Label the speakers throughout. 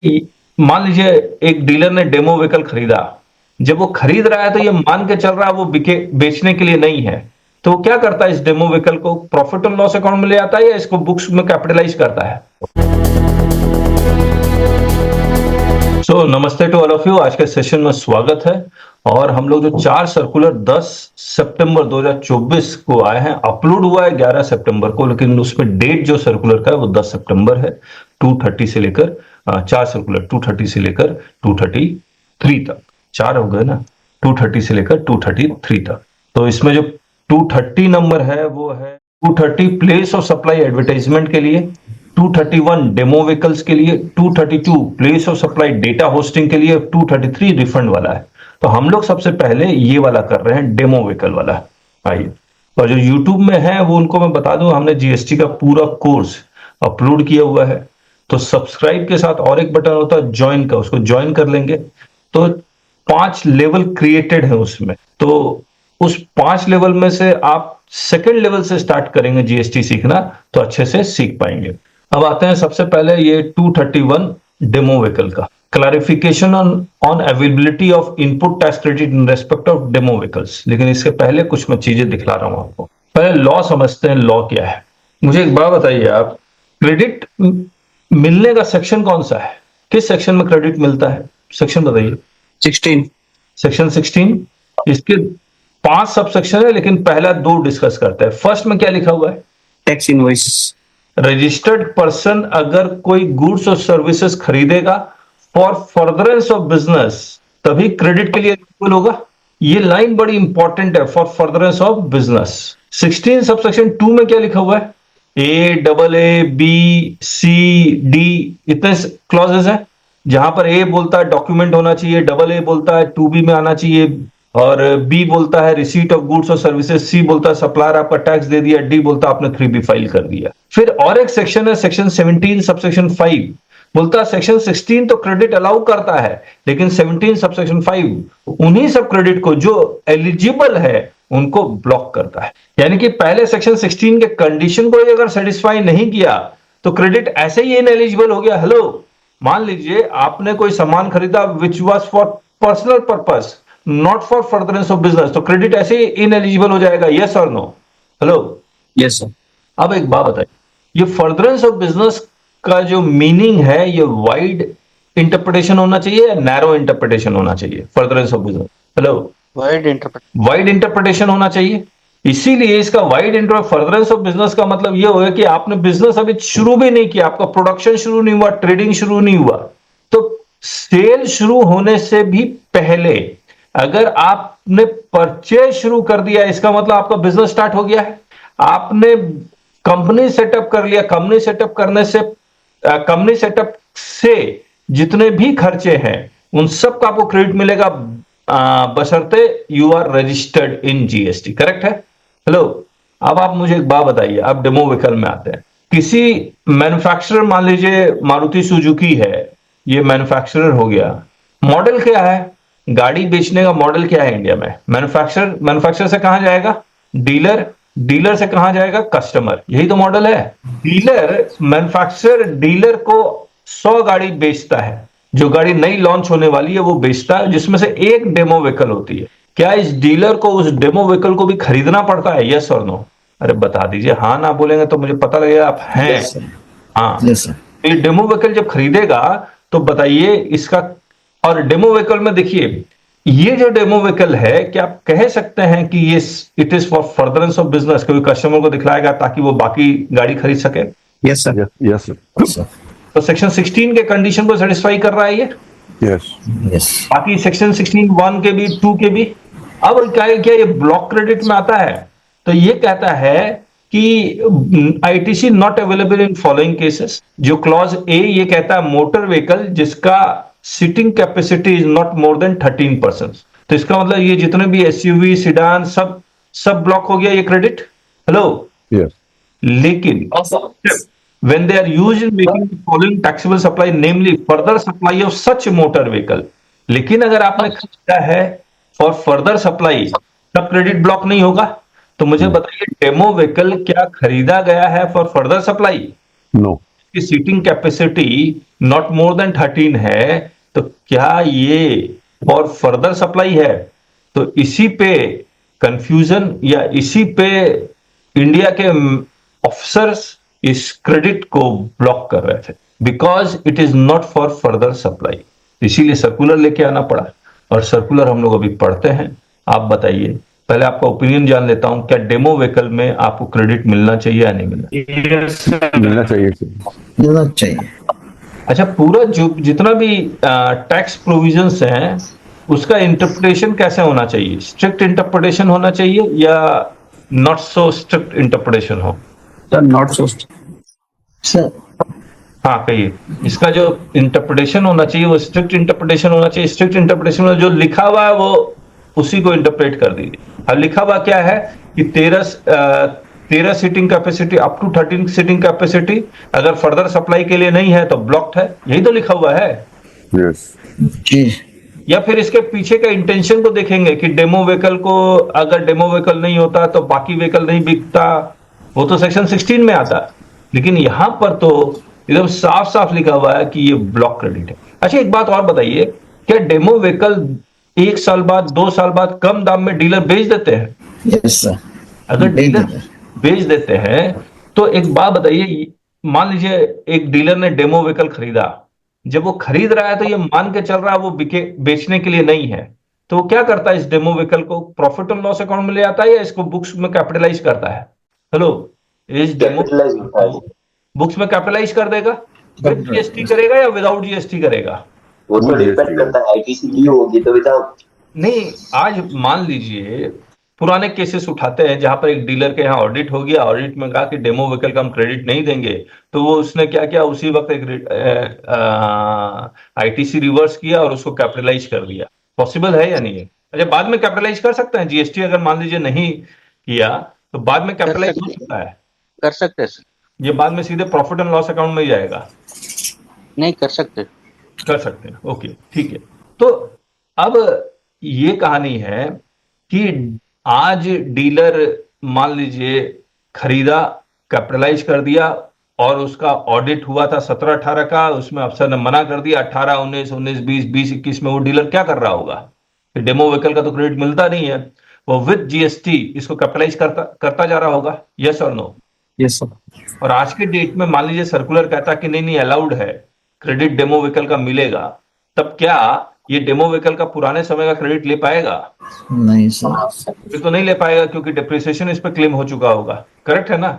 Speaker 1: मान लीजिए एक डीलर ने डेमो व्हीकल खरीदा। जब वो खरीद रहा है तो ये मान के चल रहा है वो बिके बेचने के लिए नहीं है। तो वो क्या करता है, इस डेमो व्हीकल को प्रॉफिट एंड लॉस अकाउंट में ले आता है या इसको बुक्स में कैपिटलाइज करता है। नमस्ते टू ऑल ऑफ यू, आज के सेशन में स्वागत है। और हम लोग जो 4 सर्कुलर 10 सितंबर 2024 को आए हैं, अपलोड हुआ है 11 सितंबर को, लेकिन उसमें डेट जो सर्कुलर का है वो 10 सितंबर है। 230 से लेकर 4 सर्कुलर 230 से लेकर 233 तक, 4 हो गए ना, 230 से लेकर 233 तक। तो इसमें जो 230 नंबर है वो है 230 प्लेस ऑफ सप्लाई एडवर्टाइजमेंट के लिए, 231 डेमो व्हीकल्स के लिए, 232 place of supply data hosting के लिए, 233 रिफंड वाला है। तो हम लोग सबसे पहले ये वाला कर रहे हैं, डेमो व्हीकल वाला। आइए, और जो YouTube में है वो उनको मैं बता दूं, हमने जीएसटी का पूरा कोर्स अपलोड किया हुआ है। तो सब्सक्राइब के साथ और एक बटन होता है ज्वाइन का, उसको ज्वाइन कर लेंगे तो 5 लेवल क्रिएटेड है उसमें। तो उस 5 लेवल में से आप सेकेंड लेवल से स्टार्ट करेंगे जीएसटी सीखना तो अच्छे से सीख पाएंगे। अब आते हैं सबसे पहले ये 231 डेमो व्हीकल का clarification on availability of input tax credit in respect of demo vehicles. लेकिन इसके पहले कुछ मैं चीजें दिखला रहा हूं आपको। पहले लॉ समझते हैं, लॉ क्या है। मुझे एक बात बताइए आप, क्रेडिट मिलने का सेक्शन कौन सा है? किस सेक्शन में क्रेडिट मिलता है? सेक्शन बताइए।
Speaker 2: 16।
Speaker 1: सेक्शन 16। इसके 5 सब सेक्शन है, लेकिन पहला 2 डिस्कस करते हैं। फर्स्ट में क्या लिखा हुआ है?
Speaker 2: Tax invoice.
Speaker 1: रजिस्टर्ड पर्सन अगर कोई गुड्स और सर्विसेज खरीदेगा फॉर फर्दरेंस ऑफ बिजनेस तभी क्रेडिट के लिए एलिजिबल होगा। ये लाइन बड़ी इंपॉर्टेंट है, for furtherance of business. 16 subsection 2 में क्या लिखा हुआ है? A, double A, B, C, D, इतने क्लॉजेस हैं। जहां पर ए बोलता है डॉक्यूमेंट होना चाहिए, डबल ए बोलता है 2B में आना चाहिए, और बी बोलता है रिसीट ऑफ गुड्स और सर्विसेज, सी बोलता है सप्लायर आपका टैक्स दे दिया, डी बोलता है आपने 3B फाइल कर दिया। फिर और एक सेक्शन है सेक्शन 17 सबसेक्शन 5, बोलता है सेक्शन 16 तो क्रेडिट अलाउ करता है, लेकिन 17 सबसेक्शन 5 उन्हीं सब क्रेडिट को जो एलिजिबल है उनको ब्लॉक करता है। यानी कि पहले सेक्शन 16 के कंडीशन को अगर सेटिस्फाई नहीं किया तो क्रेडिट ऐसे ही इनएलिजिबल हो गया। हेलो, मान लीजिए आपने कोई सामान खरीदा which was for personal purpose, not for furtherance of business, तो क्रेडिट ऐसे ही इनएलिजिबल हो जाएगा। यस और नो? Hello,
Speaker 2: yes sir.
Speaker 1: अब एक बात बताइए, ये फर्दरेंस ऑफ बिजनेस का जो मीनिंग है ये वाइड इंटरप्रिटेशन होना चाहिए या नैरो इंटरप्रिटेशन होना चाहिए? Furtherance of business, hello, wide interpretation होना चाहिए। इसीलिए इसका वाइड फर्दरेंस ऑफ बिजनेस का मतलब ये होगा कि आपने बिजनेस अभी शुरू भी नहीं किया, आपका प्रोडक्शन शुरू नहीं हुआ, ट्रेडिंग शुरू नहीं हुआ, तो सेल शुरू होने से भी पहले अगर आपने परचेज शुरू कर दिया, इसका मतलब आपका बिजनेस स्टार्ट हो गया है। आपने कंपनी सेटअप कर लिया, कंपनी सेटअप से जितने भी खर्चे हैं उन सब का आपको क्रेडिट मिलेगा, बशर्ते you are registered in GST. Correct है? हेलो, अब आप मुझे एक बात बताइए, आप डेमो व्हीकल में आते हैं। किसी मैन्युफैक्चरर, मान लीजिए मारुति सुजुकी है, ये मैन्युफैक्चरर हो गया। मॉडल क्या है? गाड़ी बेचने का मॉडल क्या है इंडिया में? मैन्युफैक्चरर से कहां जाएगा? डीलर से कहां जाएगा? कस्टमर। यही तो मॉडल है। मैन्युफैक्चरर डीलर को 100 गाड़ी बेचता है, जो गाड़ी नई लॉन्च होने वाली है वो बेचता है, जिसमें से एक डेमो व्हीकल होती है। क्या इस डीलर को उस डेमो व्हीकल को भी खरीदना पड़ता है? यस और नो? अरे बता दीजिए। हाँ ना बोलेंगे तो मुझे पता लगेगा आप हैं।
Speaker 2: Yes sir.
Speaker 1: हाँ,
Speaker 2: यस सर।
Speaker 1: ये डेमो व्हीकल जब खरीदेगा तो बताइए इसका। और डेमो व्हीकल में देखिए, ये जो डेमो व्हीकल है, क्या आप कह सकते हैं कि ये it is for furtherance of business? कोई कस्टमर को दिखलाएगा ताकि वो बाकी गाड़ी खरीद सके?
Speaker 2: Yes sir.
Speaker 3: Yes sir.
Speaker 1: तो सेक्शन 16 के कंडीशन को सेटिस्फाई कर रहा है ये।
Speaker 3: Yes
Speaker 2: yes.
Speaker 1: बाकी सेक्शन 16 1 के भी, 2 के भी। अब क्या ये ब्लॉक क्रेडिट में आता है? तो ये कहता है कि ITC not available in following cases. जो क्लॉज ए ये कहता है मोटर व्हीकल जिसका seating capacity is not more than 13%। तो इसका मतलब ये जितने भी एसयूवी, सिडान, सब ब्लॉक हो गया ये क्रेडिट। हेलो,
Speaker 3: यस
Speaker 1: लेकिन when they are used in making the following taxable supply, namely further supply of such motor vehicle। लेकिन अगर आपने खरीदा है फॉर फर्दर सप्लाई तब क्रेडिट ब्लॉक नहीं होगा। तो मुझे बताइए, डेमो व्हीकल क्या खरीदा गया है फॉर फर्दर सप्लाई?
Speaker 3: नो।
Speaker 1: की seating capacity not more than 13 है, तो क्या ये फॉर फर्दर सप्लाई है? तो इसी पे कंफ्यूजन या इसी पे इंडिया के ऑफिसर्स इस क्रेडिट को ब्लॉक कर रहे थे, because it is not for further supply. इसीलिए सर्कुलर लेके आना पड़ा, और सर्कुलर हम लोग अभी पढ़ते हैं। आप बताइए, पहले आपका ओपिनियन जान लेता हूं, क्या डेमो व्हीकल में आपको क्रेडिट मिलना चाहिए या नहीं मिलना?
Speaker 3: मिलना चाहिए सर।
Speaker 4: मिलना चाहिए।
Speaker 1: अच्छा, पूरा जो जितना भी टैक्स प्रोविजंस हैं उसका इंटरप्रिटेशन कैसे होना चाहिए? स्ट्रिक्ट इंटरप्रिटेशन होना चाहिए या नॉट सो स्ट्रिक्ट इंटरप्रिटेशन हो?
Speaker 2: Sir not so.
Speaker 4: सर
Speaker 1: हाँ कहिए, इसका जो इंटरप्रिटेशन होना चाहिए वो स्ट्रिक्ट इंटरप्रिटेशन होना चाहिए। स्ट्रिक्ट इंटरप्रिटेशन में जो लिखा हुआ है वो उसी को इंटरप्रेट कर दीजिए। अब लिखा हुआ क्या है कि 13 seating capacity up to 13 seating capacity, अगर फर्दर सप्लाई के लिए नहीं है तो ब्लॉक्ड है, यही तो लिखा हुआ है।
Speaker 3: यस
Speaker 4: जी।
Speaker 1: या फिर इसके पीछे का इंटेंशन को देखेंगे कि डेमो व्हीकल को, अगर डेमो व्हीकल नहीं होता तो बाकी व्हीकल नहीं बिकता, वो तो सेक्शन 16 में आता है। लेकिन यहां पर तो एकदम साफ साफ लिखा हुआ है कि ये ब्लॉक क्रेडिट है। अच्छा एक बात और बताइए, क्या डेमो व्हीकल 1 साल बाद 2 साल बाद कम दाम में डीलर बेच देते हैं?
Speaker 4: Yes sir.
Speaker 1: अगर
Speaker 4: बेच
Speaker 1: डीलर
Speaker 4: देते हैं।
Speaker 1: बेच देते हैं तो एक बात बताइए, मान लीजिए एक डीलर ने डेमो व्हीकल खरीदा, जब वो खरीद रहा है तो ये मान के चल रहा है वो बिके बेचने के लिए नहीं है, तो वो क्या करता है? इस डेमो व्हीकल को प्रॉफिट एंड लॉस अकाउंट में ले आता है या इसको बुक्स में कैपिटलाइज करता है? हेलो, इस डेमो बुक्स में कैपिटलाइज कर देगा, विद जीएसटी करेगा या विदाउट जीएसटी करेगा?
Speaker 5: वो तो डिपेंड करता है, आईटीसी ली होगी तो विदाउट।
Speaker 1: नहीं, आज मान लीजिए पुराने केसेस उठाते हैं जहां पर एक डीलर के यहाँ ऑडिट हो गया, ऑडिट में कहा कि डेमो व्हीकल का हम क्रेडिट नहीं देंगे, तो वो उसने क्या किया, उसी वक्त एक आईटीसी रिवर्स किया और उसको कैपिटलाइज कर दिया। पॉसिबल है या नहीं है? अच्छा, बाद में कैपिटलाइज कर सकते हैं जीएसटी, अगर मान लीजिए नहीं किया तो बाद में कैपिटलाइज हो सकता है?
Speaker 6: कर सकते हैं सर।
Speaker 1: ये बाद में सीधे प्रॉफिट एंड लॉस अकाउंट में ही जाएगा?
Speaker 6: नहीं कर सकते।
Speaker 1: कर सकते हैं, ओके ठीक है। तो अब ये कहानी है कि आज डीलर मान लीजिए खरीदा, कैपिटलाइज कर दिया, और उसका ऑडिट हुआ था 17-18 का, उसमें अफसर ने मना कर दिया 18, 19, 19, 20, 20, 21 में वो डीलर क्या कर रहा होगा? डेमो व्हीकल का तो क्रेडिट मिलता नहीं है, वो विद जीएसटी इसको कैपिटलाइज करता जा रहा होगा। यस और नो?
Speaker 2: Yes sir.
Speaker 1: और आज के डेट में मान लीजिए सर्कुलर कहता कि नहीं नहीं अलाउड है, क्रेडिट डेमो व्हीकल का मिलेगा, तब क्या ये डेमो व्हीकल का पुराने समय का क्रेडिट ले पाएगा?
Speaker 4: नहीं सर।
Speaker 1: फिर तो नहीं ले पाएगा क्योंकि डिप्रिसिएशन इस पे क्लेम हो चुका होगा। करेक्ट है ना?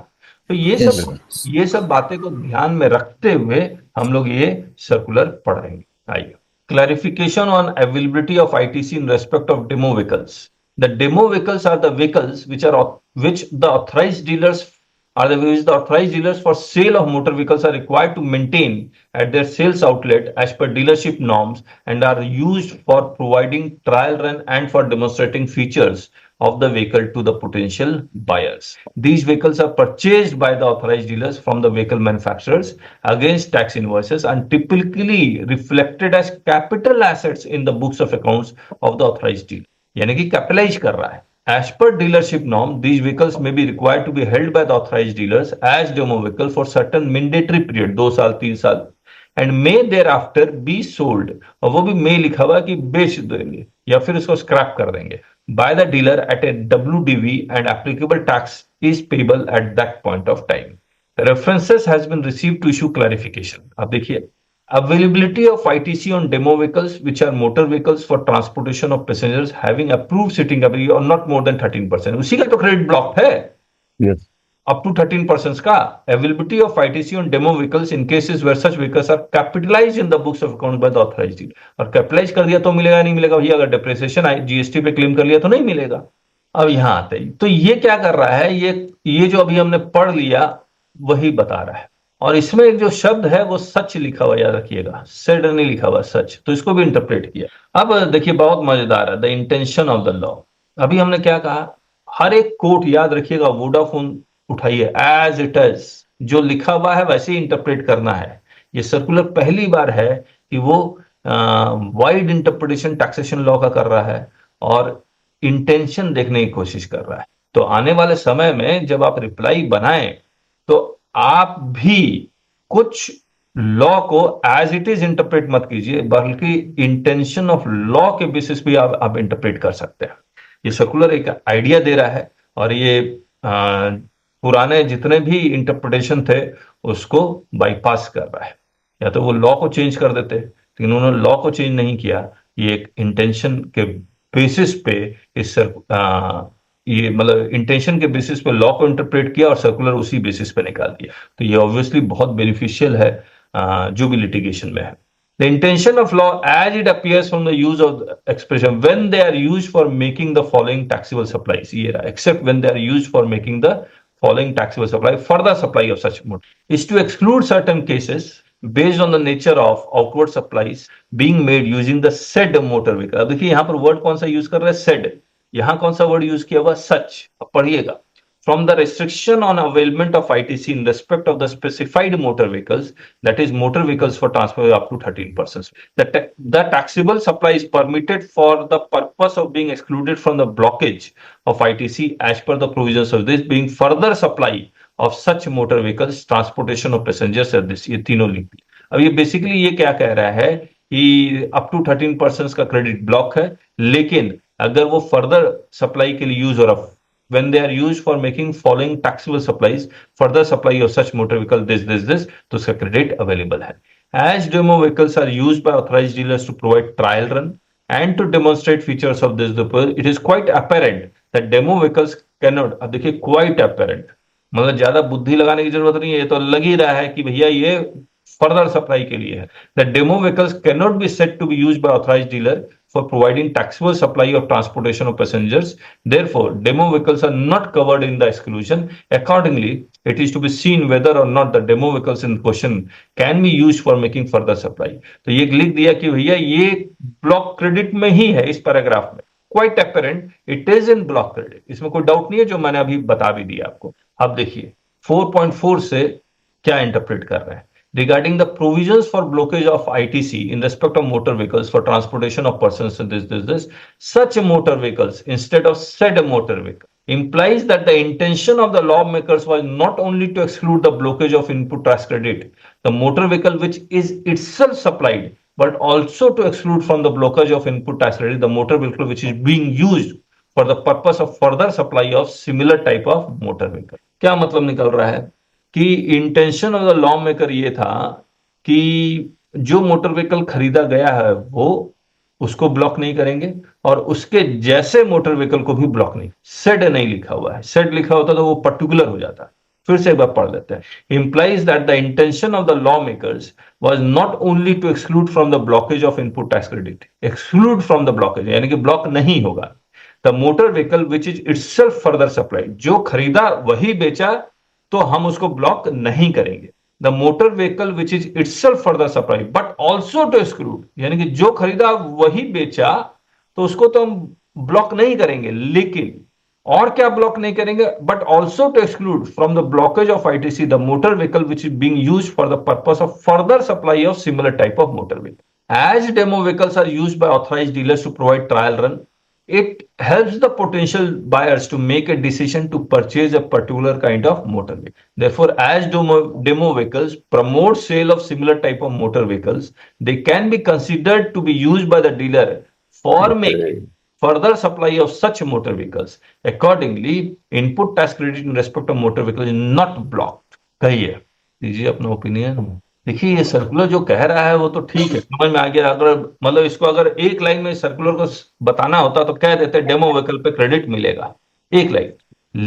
Speaker 1: तो ये सब बातें को ध्यान में रखते हुए हम लोग ये सर्कुलर पढ़ रहे हैं। आइए, clarification on availability of ITC in respect of demo vehicles. The demo vehicles are the vehicles which the authorized dealers which the authorized dealers for sale of motor vehicles are required to maintain at their sales outlet as per dealership norms and are used for providing trial run and for demonstrating features of the vehicle to the potential buyers. These vehicles are purchased by the authorized dealers from the vehicle manufacturers against tax invoices and typically reflected as capital assets in the books of accounts of the authorized dealer. यानी कि capitalise कर रहा है। As per dealership norm, these vehicles may be required to be held by the authorized dealers as demo vehicle for certain mandatory period, 2 साल 3 साल, and may thereafter be sold, और वो भी may लिखा हुआ कि बेच देंगे या फिर उसको स्क्रैप कर देंगे, by the dealer at a WDV and applicable tax is payable at that point of time. The references has been received to issue clarification. अब देखिए, availability of ITC on demo vehicles which are motor vehicles for transportation of passengers having approved sitting capacity or not more than 13%, उसी का तो credit block है।
Speaker 3: Yes
Speaker 1: up to 13% का availability of ITC on demo vehicles in cases where such vehicles are capitalized in the books of accounts by the authorized dealer. और capitalise कर दिया तो मिलेगा नहीं मिलेगा भैया, अगर डिप्रिसिएशन जीएसटी पे क्लेम कर लिया तो नहीं मिलेगा। अब यहां आते ही तो ये क्या कर रहा है, ये जो अभी हमने पढ़ लिया वही बता रहा है, और इसमें एक जो शब्द है वो सच लिखा हुआ, याद रखिएगा, सेड नहीं लिखा हुआ, सच, तो इसको भी इंटरप्रेट किया। अब देखिए बहुत मजेदार है, the intention of the law. अभी हमने क्या कहा, हर एक कोट याद रखिएगा, वोडाफोन उठाइए, एज इट इज, जो लिखा हुआ है वैसे ही इंटरप्रेट करना है। ये सर्कुलर पहली बार है कि वो वाइड इंटरप्रिटेशन टैक्सेशन लॉ का कर रहा है और इंटेंशन देखने की कोशिश कर रहा है। तो आने वाले समय में जब आप रिप्लाई बनाएं तो आप भी कुछ लॉ को एज इट इज इंटरप्रेट मत कीजिए, बल्कि इंटेंशन ऑफ लॉ के बेसिस पे आप इंटरप्रेट कर सकते हैं। ये सर्कुलर एक आइडिया दे रहा है और ये पुराने जितने भी इंटरप्रिटेशन थे उसको बाईपास कर रहा है। या तो वो लॉ को चेंज कर देते, लेकिन उन्होंने लॉ को चेंज नहीं किया। ये एक इंटेंशन के बेसिस पे ये मतलब इंटेंशन के बेसिस पे लॉ को इंटरप्रेट किया और सर्कुलर उसी बेसिस पे निकाल दिया। तो ये ऑब्वियसली बहुत बेनिफिशियल है जो भी लिटिगेशन में है। The intention of law as it appears from the use of the expression when they are used for making the following taxable supplies, ये रहा, except when they are used for making the following taxable supply, further supply of such motor, is to exclude certain cases based on the nature of outward supplies being made using the said motor vehicle। अब देखिए यहाँ पर word कौन सा use कर रहे हैं, said। यहाँ कौन सा वर्ड यूज किया हुआ, सच। अब पढ़िएगा, from the restriction on availment of ITC in respect of the specified motor vehicles, that is motor vehicles for transfer up to 13%. The taxable supply is permitted for the purpose of being excluded from the blockage of ITC as per the provisions of this, being further supply of such motor vehicles, transportation of passengers at this। ये तीनों लिख दी। अब ये basically ये क्या कह रहा है कि अप टू 13% का क्रेडिट ब्लॉक है, लेकिन अगर वो फर्दर सप्लाई के लिए यूज हो रहा, when they are used for making following taxable supplies, further supply of such motor vehicle this, तो उसका क्रेडिट अवेलेबल है। As demo vehicles are used by authorized dealers to provide trial run and to demonstrate features of this, it is quite apparent that demo vehicles cannot, अब देखिए quite apparent, मतलब ज्यादा बुद्धि लगाने की जरूरत नहीं है, ये तो लग ही रहा है कि भैया ये फर्दर सप्लाई के लिए है। The demo vehicles cannot be said to be used by authorized dealer for providing taxable supply of transportation of passengers. Therefore, demo vehicles are not covered in the exclusion. Accordingly, it is to be seen whether or not the demo vehicles in question can be used for making further supply। तो ये लिख दिया कि भैया ये block credit में ही है, इस पैराग्राफ में quite apparent it is in block credit, इसमें कोई डाउट नहीं है, जो मैंने अभी बता भी दिया आपको। अब देखिए 4.4 से क्या इंटरप्रेट कर रहे हैं। Regarding the provisions for blockage of ITC in respect of motor vehicles for transportation of persons to this, such motor vehicles instead of said motor vehicle implies that the intention of the lawmakers was not only to exclude the blockage of input tax credit, the motor vehicle which is itself supplied, but also to exclude from the blockage of input tax credit the motor vehicle which is being used for the purpose of further supply of similar type of motor vehicle। क्या मतलब निकल रहा है कि intention of the law maker ये था कि जो मोटर व्हीकल खरीदा गया है वो उसको ब्लॉक नहीं करेंगे और उसके जैसे मोटर व्हीकल को भी ब्लॉक नहीं। सेड नहीं लिखा हुआ है, सेड लिखा होता तो वो पर्टिकुलर हो जाता। फिर से एक बार पढ़ लेते हैं। Implies that the intention of the law makers was not only to exclude from the blockage of input tax credit, exclude from the blockage यानी कि ब्लॉक नहीं होगा। The motor vehicle which is itself further supplied, जो खरीदा वही बेचा तो हम उसको ब्लॉक नहीं करेंगे। The motor vehicle which is itself further supply but also to exclude, यानी कि जो खरीदा वही बेचा तो उसको तो हम ब्लॉक नहीं करेंगे, लेकिन और क्या ब्लॉक नहीं करेंगे, but also to exclude from the blockage of ITC the motor vehicle which is being used for the purpose of further supply of similar type of motor vehicle. As demo vehicles are used by authorised dealers to provide trial run, it helps the potential buyers to make a decision to purchase a particular kind of motor vehicle. Therefore, as demo vehicles promote sale of similar type of motor vehicles, they can be considered to be used by the dealer for making further supply of such motor vehicles. Accordingly, input tax credit in respect of motor vehicles is not blocked। कहिए, दीजिए अपना opinion. देखिए ये circular जो कह रहा है वो तो ठीक है, समझ में आ गया। अगर मतलब इसको अगर एक लाइन में सर्कुलर को बताना होता तो कह देते डेमो व्हीकल पे क्रेडिट मिलेगा, एक लाइन।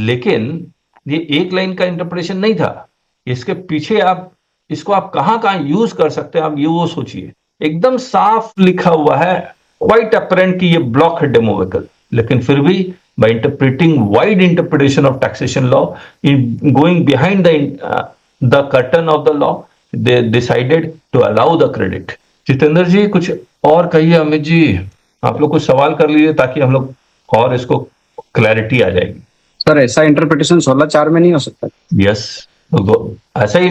Speaker 1: लेकिन ये एक लाइन का इंटरप्रिटेशन नहीं था, इसके पीछे आप इसको आप कहां यूज कर सकते हैं, आप ये वो सोचिए। एकदम साफ लिखा हुआ है, क्वाइट अपरेंट कि ये ब्लॉक है डेमो व्हीकल, लेकिन फिर भी by interpreting wide interpretation of taxation law in going behind the curtain of the law, they decided to allow the credit। Jitendra जी कुछ और कहिए। अमित जी आप लोग कुछ सवाल कर लीजिए ताकि हम लोग और इसको क्लैरिटी आ जाएगी।
Speaker 2: सर ऐसा इंटरप्रिटेशन 16(4) में नहीं हो सकता?
Speaker 1: यस, ऐसा ही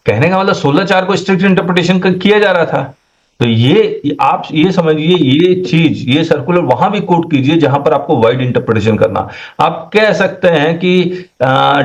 Speaker 1: कहने का मतलब 16(4) को स्ट्रिक्ट इंटरप्रिटेशन किया जा रहा था। तो ये आप ये समझिए, ये चीज ये सर्कुलर वहां भी कोट कीजिए जहां पर आपको वाइड इंटरप्रिटेशन करना। आप कह सकते हैं कि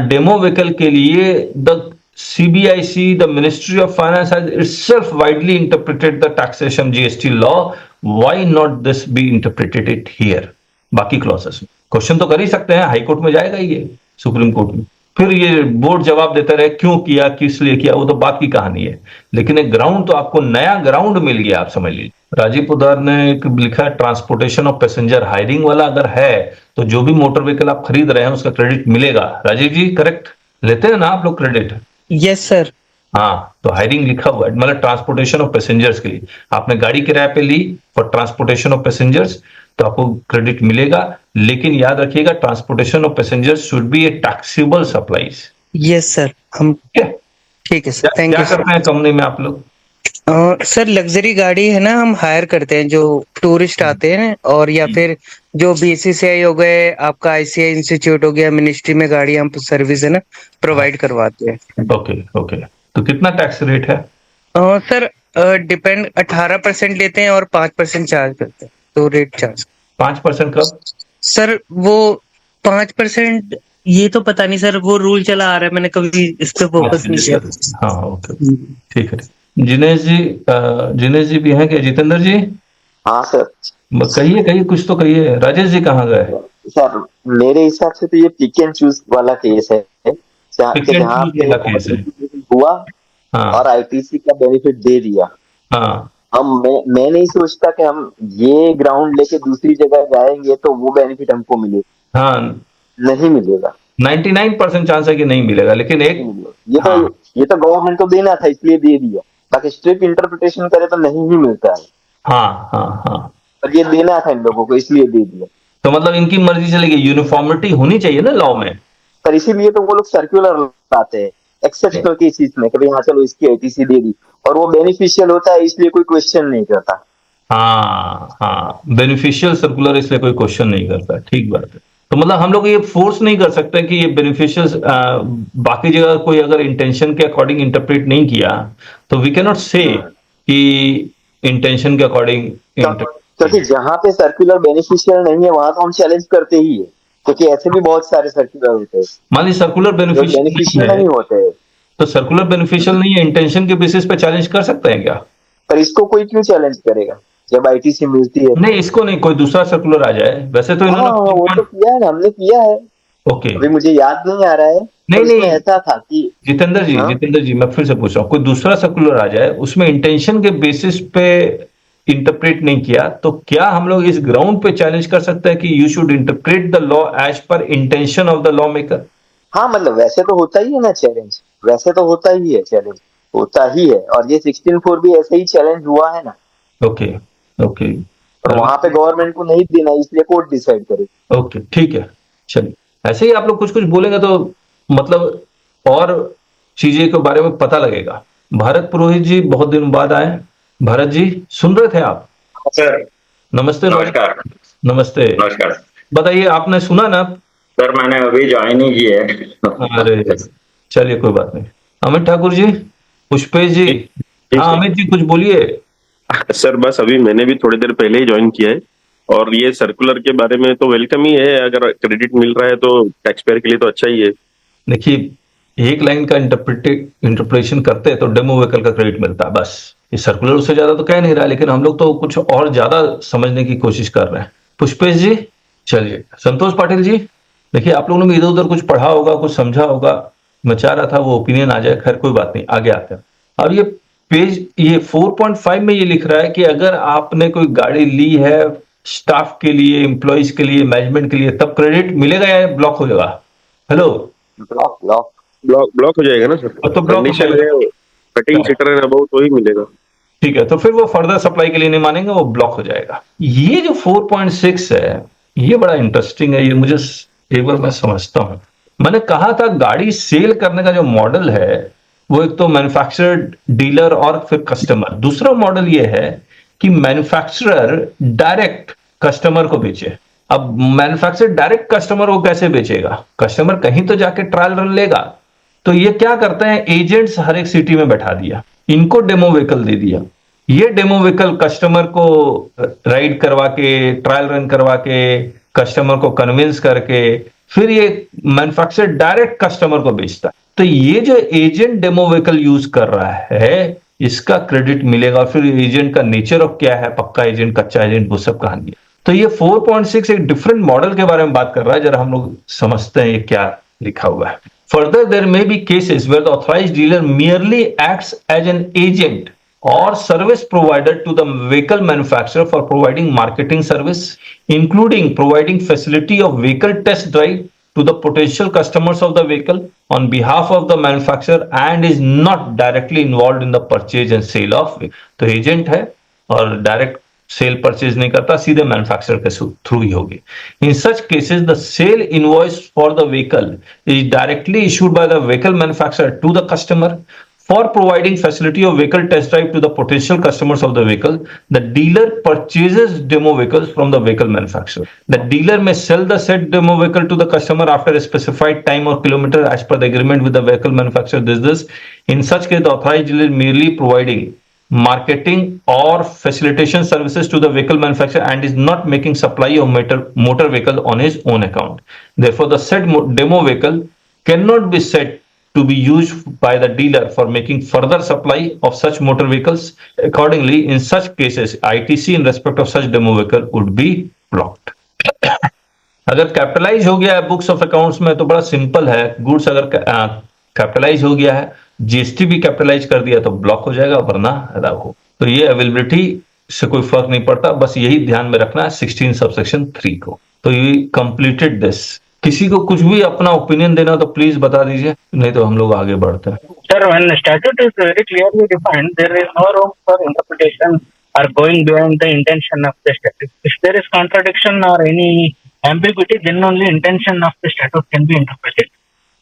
Speaker 1: डेमो व्हीकल के लिए the CBIC, the Ministry of Finance has itself widely interpreted the taxation GST law. Why not this be interpreted it here? बाकी क्लॉसेस में क्वेश्चन तो कर ही सकते हैं, हाई कोर्ट में जाएगा ये, सुप्रीम कोर्ट में, फिर ये बोर्ड जवाब देता रहे क्यों किया, किस लिए किया, वो तो बात की कहानी है। लेकिन एक ग्राउंड तो आपको नया ग्राउंड मिल गया, आप समझ लीजिए। राजीव पोद्दार ने एक लिखा है, ट्रांसपोर्टेशन ऑफ पैसेंजर हायरिंग वाला अगर है तो जो भी मोटर व्हीकल आप खरीद रहे हैं उसका क्रेडिट मिलेगा। राजीव जी करेक्ट लेते हैं ना आप लोग क्रेडिट?
Speaker 7: Yes sir.
Speaker 1: हाँ, तो हायरिंग लिखा हुआ है, मतलब ट्रांसपोर्टेशन ऑफ पैसेंजर्स के लिए। आपने गाड़ी किराए पे ली फॉर ट्रांसपोर्टेशन ऑफ पैसेंजर्स तो आपको क्रेडिट मिलेगा, लेकिन याद रखिएगा transportation of passengers should be a taxable supplies.
Speaker 7: Yes sir, हम ठीक है सर, थैंक
Speaker 1: क्या
Speaker 7: यू सर।
Speaker 1: करते हैं कंपनी में आप लोग?
Speaker 7: सर लग्जरी गाड़ी है ना, हम हायर करते हैं जो टूरिस्ट आते हैं, और या फिर जो BCCI हो गए, आपका ICI इंस्टीट्यूट हो गया, मिनिस्ट्री में गाड़ी हम सर्विस है ना प्रोवाइड करवाते हैं।
Speaker 1: ओके ओके, तो कितना टैक्स रेट है?
Speaker 7: सर डिपेंड, 18% लेते हैं और 5% चार्ज करते हैं, तो रेट चार्ज।
Speaker 1: 5% कब?
Speaker 7: सर वो 5% ये तो पता नहीं सर, वो रूल चला आ रहा है, मैंने कभी इस पे फोकस नहीं किया।
Speaker 1: हाँ ओके ठीक है। जिनेश जी भी हैं क्या? जितेंद्र जी
Speaker 5: हाँ सर।
Speaker 1: कहिए कहिए, कुछ तो कहिए। राजेश जी कहाँ गए?
Speaker 5: सर मेरे हिसाब से तो ये पिक एंड चूज वाला केस है, जहाँ पे हुआ
Speaker 1: हाँ
Speaker 5: और ITC का बेनिफिट दे दिया।
Speaker 1: हाँ
Speaker 5: मैं नहीं सोचता कि हम ये ग्राउंड लेके दूसरी जगह जाएंगे तो वो बेनिफिट हमको मिलेगा।
Speaker 1: हाँ,
Speaker 5: नहीं मिलेगा।
Speaker 1: 99% चांस है कि नहीं मिलेगा, लेकिन एक
Speaker 5: ये तो गवर्नमेंट को देना था इसलिए दे दिया, बाकी स्ट्रिक्ट इंटरप्रिटेशन करे तो नहीं ही मिलता है।
Speaker 1: हाँ हाँ हाँ,
Speaker 5: पर ये देना था इन लोगों को इसलिए दे दिया।
Speaker 1: तो मतलब इनकी मर्जी चलेगी, यूनिफॉर्मिटी होनी चाहिए ना लॉ में।
Speaker 5: पर इसीलिए तो वो लोग सर्कुलर लाते हैं एक्सेप्शनल केसेस में, कभी हाँ चलो इसकी ITC दे दी, और वो बेनिफिशियल होता है इसलिए कोई क्वेश्चन नहीं करता।
Speaker 1: हाँ हाँ, बेनिफिशियल सर्कुलर इसलिए कोई क्वेश्चन नहीं करता, ठीक बात है। तो मतलब हम लोग ये फोर्स नहीं कर सकते कि ये बेनिफिशियल, बाकी जगह कोई अगर इंटेंशन के अकॉर्डिंग इंटरप्रेट नहीं किया तो वी कैन नॉट से कि इंटेंशन के अकॉर्डिंग।
Speaker 5: क्योंकि जहां पे सर्कुलर बेनिफिशियल नहीं है वहां तो हम चैलेंज करते ही है, क्योंकि ऐसे भी बहुत सारे सर्कुलर होते हैं।
Speaker 1: मान लीजिए सर्कुलर बेनिफिशियल
Speaker 5: नहीं होते हैं,
Speaker 1: तो सर्कुलर बेनिफिशियल नहीं है, इंटेंशन के बेसिस पे चैलेंज कर सकते हैं क्या?
Speaker 5: पर इसको कोई क्यों चैलेंज करेगा जब ITC मिलती है?
Speaker 1: नहीं, इसको नहीं, कोई दूसरा सर्कुलर आ जाए। वैसे तो इन्होंने
Speaker 5: वो तो किया है ना, हमने किया है।
Speaker 1: ओके,
Speaker 5: अभी मुझे याद नहीं आ रहा है।
Speaker 1: नहीं
Speaker 5: ऐसा था कि
Speaker 1: जितेंद्र जी मैं फिर से पूछ रहा हूँ, कोई दूसरा सर्कुलर आ जाए उसमें इंटेंशन के बेसिस पे इंटरप्रेट नहीं किया, तो क्या हम लोग इस ग्राउंड पे चैलेंज कर सकते हैं कि you should interpret the law as per intention of the law maker?
Speaker 5: हाँ, मतलब वैसे तो होता ही है ना चैलेंज, वैसे तो होता ही है चैलेंज, होता ही है। और ये 16(4) भी ऐसे ही चैलेंज हुआ है ना।
Speaker 1: ओके ओके,
Speaker 5: और वहां पे गवर्नमेंट को नहीं देना इसलिए कोर्ट डिसाइड करे।
Speaker 1: ओके ठीक है, चलिए। ऐसे ही आप लोग कुछ कुछ बोलेंगे तो मतलब और चीजें के बारे में पता लगेगा। भारत पुरोहित जी बहुत दिन बाद आए। भारत जी सुन रहे थे आप?
Speaker 8: सर
Speaker 1: नमस्ते।
Speaker 8: नमस्कार।
Speaker 1: नमस्ते,
Speaker 8: नमस्कार
Speaker 1: बताइए, आपने सुना ना?
Speaker 8: सर मैंने अभी ज्वाइन ही की है।
Speaker 1: अरे चलिए कोई बात नहीं। अमित ठाकुर जी, पुष्पेश जी, हाँ अमित जी कुछ बोलिए।
Speaker 9: सर बस अभी मैंने भी थोड़ी देर पहले ही ज्वाइन किया है, और ये सर्कुलर के बारे में तो वेलकम ही है, अगर क्रेडिट मिल रहा है तो टैक्स पेयर के लिए तो अच्छा ही है।
Speaker 1: देखिए, एक लाइन का इंटरप्रिटेशन करते हैं तो डेमो व्हीकल का क्रेडिट मिलता है, बस। ये सर्कुलर उससे ज्यादा तो कह नहीं रहा, लेकिन हम लोग तो कुछ और ज्यादा समझने की कोशिश कर रहे हैं। पुष्पेश जी, चलिए। संतोष पाटिल जी, देखिए आप लोगों ने इधर उधर कुछ पढ़ा होगा, कुछ समझा होगा, मैं चाह रहा था वो ओपिनियन आ जाए। खैर कोई बात नहीं, आगे आते हैं। अब ये पेज, ये 4.5 में ये लिख रहा है कि अगर आपने कोई गाड़ी ली है स्टाफ के लिए, एम्प्लॉइज के लिए, मैनेजमेंट के लिए, तब क्रेडिट मिलेगा या ब्लॉक हो जाएगा? हेलो,
Speaker 9: ब्लॉक हो जाएगा ना सर।
Speaker 1: तो ब्लॉक
Speaker 9: कटिंग सीटर है ना, बहुत वही मिलेगा।
Speaker 1: ठीक है, तो फिर वो फर्दर सप्लाई के लिए नहीं मानेंगे, वो ब्लॉक हो जाएगा। ये जो 4.6 है ये बड़ा इंटरेस्टिंग है, ये मुझे एक बार मैं समझता हूं। मैंने कहा था गाड़ी सेल करने का जो मॉडल है वो एक तो मैन्युफैक्चरर, डीलर और फिर कस्टमर। दूसरा मॉडल ये है कि मैन्युफैक्चरर डायरेक्ट कस्टमर को बेचे। अब मैन्युफैक्चरर डायरेक्ट कस्टमर को कैसे बेचेगा? कस्टमर कहीं तो जाके ट्रायल रन लेगा। तो ये क्या करते हैं, एजेंट्स हर एक सिटी में बैठा दिया, इनको डेमो व्हीकल दे दिया। ये डेमो व्हीकल कस्टमर को राइड करवा के, ट्रायल रन करवा के, कस्टमर को कन्विंस करके फिर ये मैन्युफैक्चरर डायरेक्ट कस्टमर को बेचता है। तो ये जो एजेंट डेमो व्हीकल यूज कर रहा है इसका क्रेडिट मिलेगा। और फिर एजेंट का नेचर ऑफ क्या है, पक्का एजेंट, कच्चा एजेंट, वो सब कहानी है। तो ये 4.6 एक डिफरेंट मॉडल के बारे में बात कर रहा है। जरा हम लोग समझते हैं ये क्या लिखा हुआ है। Further there may be cases where the authorised dealer merely acts as an agent or service provider to the vehicle manufacturer for providing marketing service, including providing facility of vehicle test drive to the potential customers of the vehicle on behalf of the manufacturer and is not directly involved in the purchase and sale of vehicle. तो agent है और direct cell purchase नहीं करता, सीधे manufacturer के through ही होगी। In such cases the sale invoice for the vehicle is directly issued by the vehicle manufacturer to the customer for providing facility of vehicle test drive to the potential customers of the vehicle. The dealer purchases demo vehicles from the vehicle manufacturer. The dealer may sell the said demo vehicle to the customer after a specified time or kilometer as per the agreement with the vehicle manufacturer. This in such case the authorized dealer merely providing marketing or facilitation services to the vehicle manufacturer and is not making supply of motor vehicle on his own account. Therefore the said demo vehicle cannot be said to be used by the dealer for making further supply of such motor vehicles. Accordingly, in such cases, ITC in respect of such demo vehicle would be blocked. अगर capitalise हो गया है books of accounts में तो बड़ा simple है। Goods अगर capitalise हो गया है, जीएसटी भी कैपिटलाइज कर दिया तो ब्लॉक हो जाएगा, वरना अदा हो। तो ये अवेलेबिलिटी से कोई फर्क नहीं पड़ता, बस यही ध्यान में रखना है 16 सबसेक्शन 3 को। तो ये कंप्लीटेड दिस। किसी को कुछ भी अपना ओपिनियन देना तो प्लीज बता दीजिए, नहीं तो हम लोग आगे बढ़ते हैं।
Speaker 6: Sir, when the statute is very clearly defined, there is no room for interpretation or going beyond the intention of the statute. If there is contradiction or any ambiguity, then only intention of the statute can be interpreted.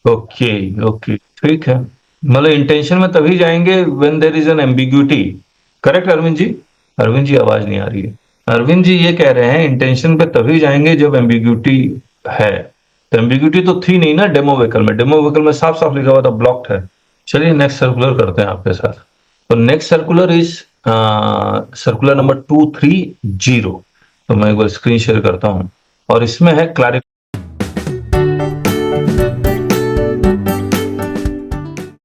Speaker 1: Okay okay, ठीक है। मतलब intention में तभी जाएंगे when there is an ambiguity. Correct Arvind ji? Arvind ji आवाज नहीं आ रही है। अरविंद जी ये कह रहे हैं इंटेंशन पे तभी जाएंगे जब एम्बिग्यूटी है। तो एम्बिग्यूटी तो थी नहीं ना डेमो व्हीकल में। डेमो व्हीकल में साफ साफ लिखा हुआ था ब्लॉक्ड है। चलिए नेक्स्ट सर्कुलर करते हैं आपके साथ। तो next circular is circular number 230। तो मैं एक बार स्क्रीन शेयर करता हूं और इसमें है क्लैरिफिकेशन